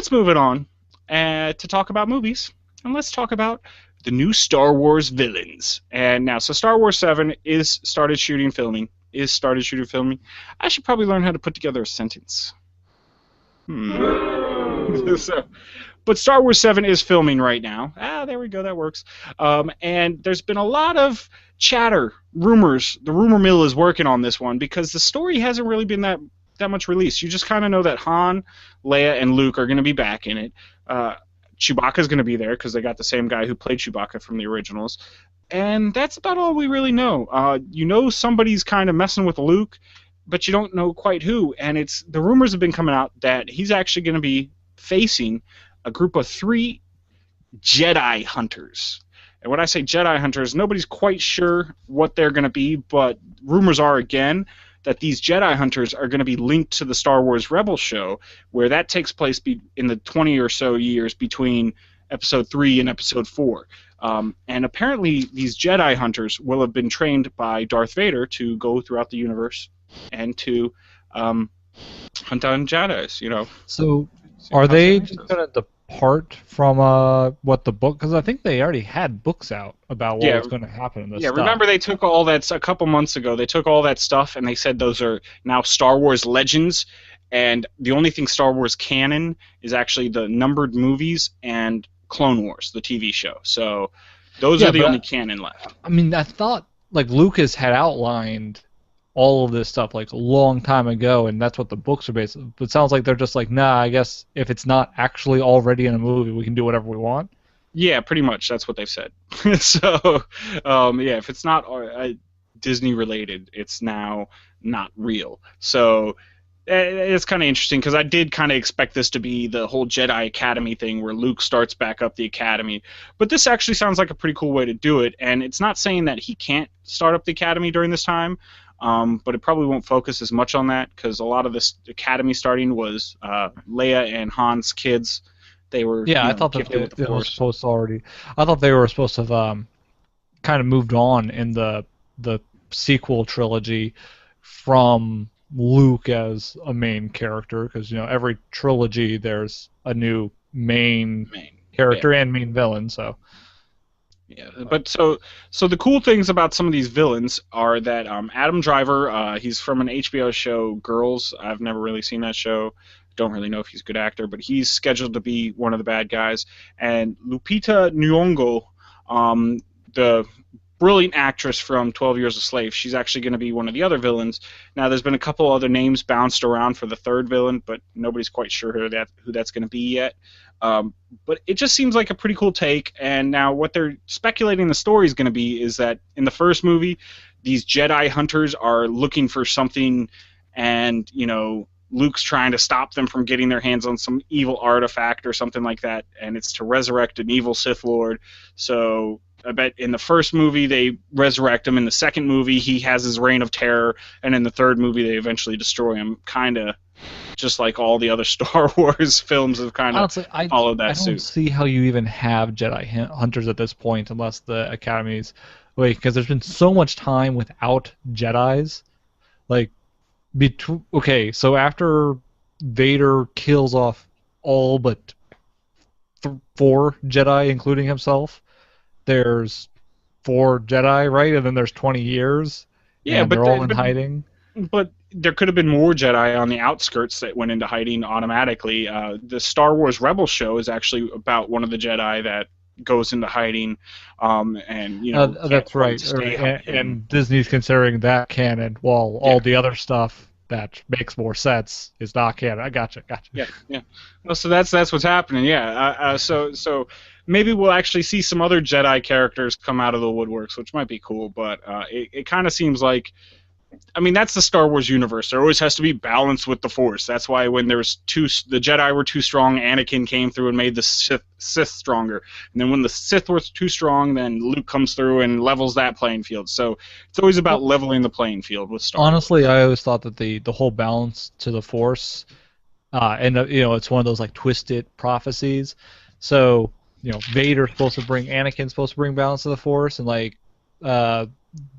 let's move it on to talk about movies, and let's talk about the new Star Wars villains. And now, so Star Wars 7 started shooting filming. I should probably learn how to put together a sentence. But Star Wars 7 is filming right now. There we go, that works. And there's been a lot of chatter, rumors. The rumor mill is working on this one because the story hasn't really been that much released. You just kind of know that Han, Leia, and Luke are going to be back in it. Chewbacca's going to be there because they got the same guy who played Chewbacca from the originals. And that's about all we really know. You know somebody's kind of messing with Luke, but you don't know quite who. And the rumors have been coming out that he's actually going to be facing a group of 3 Jedi hunters. And when I say Jedi hunters, nobody's quite sure what they're going to be, but rumors are, again, that these Jedi hunters are going to be linked to the Star Wars Rebels show, where that takes place in the 20 or so years between Episode 3 and Episode 4. And apparently these Jedi hunters will have been trained by Darth Vader to go throughout the universe and to hunt down Jedis, you know. So are they just going to depart from what the book? Because I think they already had books out about what was going to happen in this stuff. Remember they took all that a couple months ago. They took all that stuff and they said those are now Star Wars Legends, and the only thing Star Wars canon is actually the numbered movies and Clone Wars, the TV show. So those are the only canon left. I mean, I thought like Lucas had outlined all of this stuff like a long time ago, and that's what the books are based on. But it sounds like they're just like, nah, I guess if it's not actually already in a movie, we can do whatever we want. Yeah, pretty much. That's what they've said. So, if it's not Disney related, it's now not real. So it's kind of interesting because I did kind of expect this to be the whole Jedi Academy thing where Luke starts back up the Academy. But this actually sounds like a pretty cool way to do it, and it's not saying that he can't start up the Academy during this time. But it probably won't focus as much on that because a lot of this Academy starting was Leia and Han's kids. They were I thought that they were supposed to already. I thought they were supposed to have kind of moved on in the sequel trilogy from Luke as a main character because every trilogy there's a new main character and main villain. So. Yeah, but so the cool things about some of these villains are that Adam Driver, he's from an HBO show, Girls. I've never really seen that show. Don't really know if he's a good actor, but he's scheduled to be one of the bad guys. And Lupita Nyong'o, the brilliant actress from 12 Years a Slave, she's actually going to be one of the other villains. Now, there's been a couple other names bounced around for the third villain, but nobody's quite sure who that's going to be yet. But it just seems like a pretty cool take, and now what they're speculating the story is going to be is that in the first movie, these Jedi hunters are looking for something, and, Luke's trying to stop them from getting their hands on some evil artifact or something like that, and it's to resurrect an evil Sith Lord. So I bet in the first movie they resurrect him, in the second movie he has his reign of terror, and in the third movie they eventually destroy him, kind of just like all the other Star Wars films have kind of followed that suit. I don't see how you even have Jedi hunters at this point unless the Academy's... because there's been so much time without Jedis. So after Vader kills off all but 4 Jedi, including himself, there's 4 Jedi, right? And then there's 20 years. Yeah, but they're all in hiding. But there could have been more Jedi on the outskirts that went into hiding automatically. The Star Wars Rebels show is actually about one of the Jedi that goes into hiding, that's right. And Disney's considering that canon, while all the other stuff that makes more sense is not canon. I gotcha. Yeah. Well, so that's what's happening. Yeah. So maybe we'll actually see some other Jedi characters come out of the woodworks, which might be cool. But it kind of seems like, I mean, that's the Star Wars universe. There always has to be balance with the Force. That's why when the Jedi were too strong, Anakin came through and made the Sith stronger. And then when the Sith were too strong, then Luke comes through and levels that playing field. So it's always about leveling the playing field with Star Wars. Honestly, I always thought that the whole balance to the Force, it's one of those like twisted prophecies. So Vader's Anakin's supposed to bring balance to the Force, and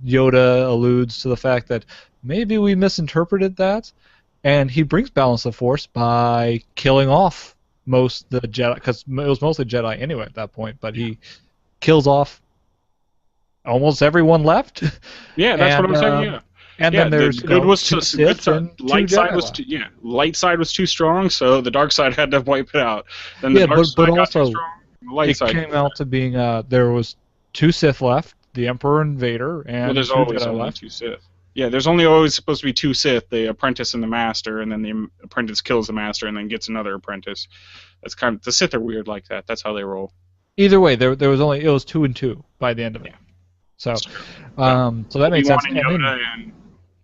Yoda alludes to the fact that maybe we misinterpreted that, and he brings balance to the Force by killing off most the Jedi, because it was mostly Jedi anyway at that point, but he kills off almost everyone left. Yeah, that's what and I'm saying. Yeah. and Yeah, then the there's good was two good Sith side. and two Light side Jedi was left. light side was too strong, so the dark side had to wipe it out. Then the Yeah, dark but side got too also strong. The light it side. came out to being there was two Sith left, the Emperor and Vader, Well, and there's two always Jedi only left. two Sith. Yeah, there's only always supposed to be two Sith, the apprentice and the master, and then the apprentice kills the master and then gets another apprentice. That's kind of the Sith are weird like that. That's how they roll. Either way, there was only it was 2 and 2 by the end of it. Yeah, So, that's true. so that makes sense. Obi-Wan and Yoda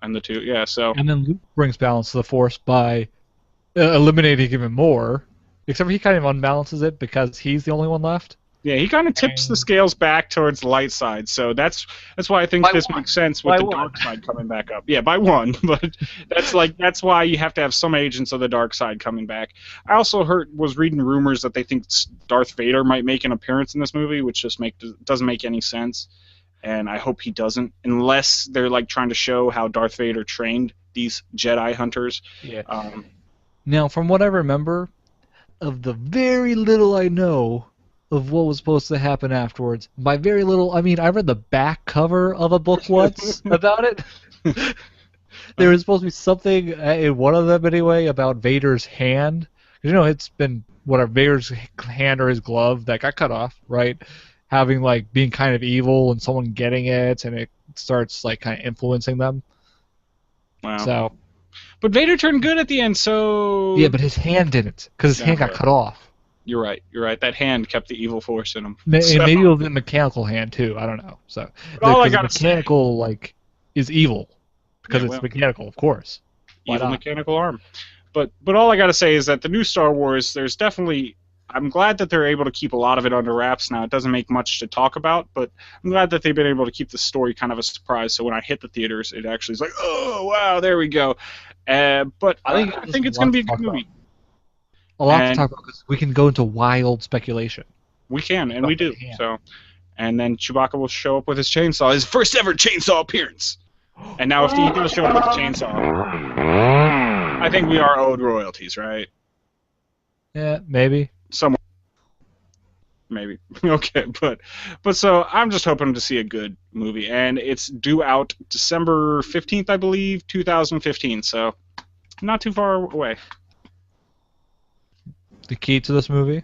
and the two. Yeah, so And then Luke brings balance to the Force by eliminating even more. Except for he kind of unbalances it because he's the only one left. yeah, he kind of tips the scales back towards the light side. So that's why I think By this one. makes sense with By the one. dark side coming back up. Yeah, by one, but that's why you have to have some agents of the dark side coming back. I also was reading rumors that they think Darth Vader might make an appearance in this movie, which just doesn't make any sense. And I hope he doesn't, unless they're like trying to show how Darth Vader trained these Jedi hunters. Yeah. Now, from what I remember, of the very little I know of what was supposed to happen afterwards, by very little, I mean I read the back cover of a book once about it. There was supposed to be something in one of them anyway about Vader's hand. You know, it's been whatever Vader's hand or his glove that got cut off, right? Having like being kind of evil and someone getting it, and it starts like kind of influencing them. Wow. So, but Vader turned good at the end, so yeah, but his hand didn't, because his hand got cut off. You're right. That hand kept the evil force in him. And maybe it was a mechanical hand too. I don't know. So, all I gotta mechanical is evil because it's mechanical, of course. Evil mechanical arm. But all I gotta say is that the new Star Wars, there's definitely. I'm glad that they're able to keep a lot of it under wraps now. It doesn't make much to talk about, but I'm glad that they've been able to keep the story kind of a surprise. So when I hit the theaters, it actually is like, oh wow, there we go. But I think it's going to be a good movie. A lot to talk about because we can go into wild speculation. We can, and we do. So, and then Chewbacca will show up with his chainsaw, his first ever chainsaw appearance. And now if he does show up with the chainsaw, I think we are owed royalties, right? Yeah, maybe. Somewhere. Maybe. Okay, but so I'm just hoping to see a good movie, and it's due out December 15th, I believe, 2015. So not too far away. The key to this movie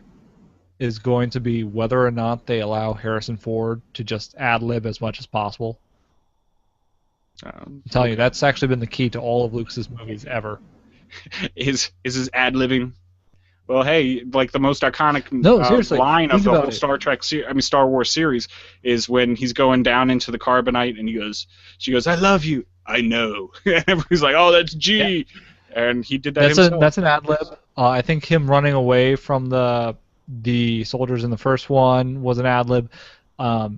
is going to be whether or not they allow Harrison Ford to just ad-lib as much as possible. I'm telling you, that's actually been the key to all of Lucas's movies ever. Is his ad-libbing? Well, hey, like the most iconic line of the whole Star Wars series is when he's going down into the carbonite and she goes, "I love you, I know," and everybody's like, "Oh, that's G," and he did that himself. That's an ad lib. I think him running away from the soldiers in the first one was an ad lib.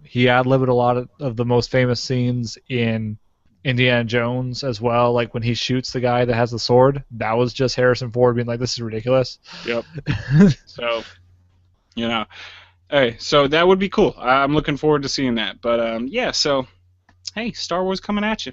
He ad libbed a lot of the most famous scenes in Indiana Jones as well, like when he shoots the guy that has the sword. That was just Harrison Ford being like, "This is ridiculous." Yep. So, hey, so that would be cool. I'm looking forward to seeing that. But yeah, so hey, Star Wars coming at you.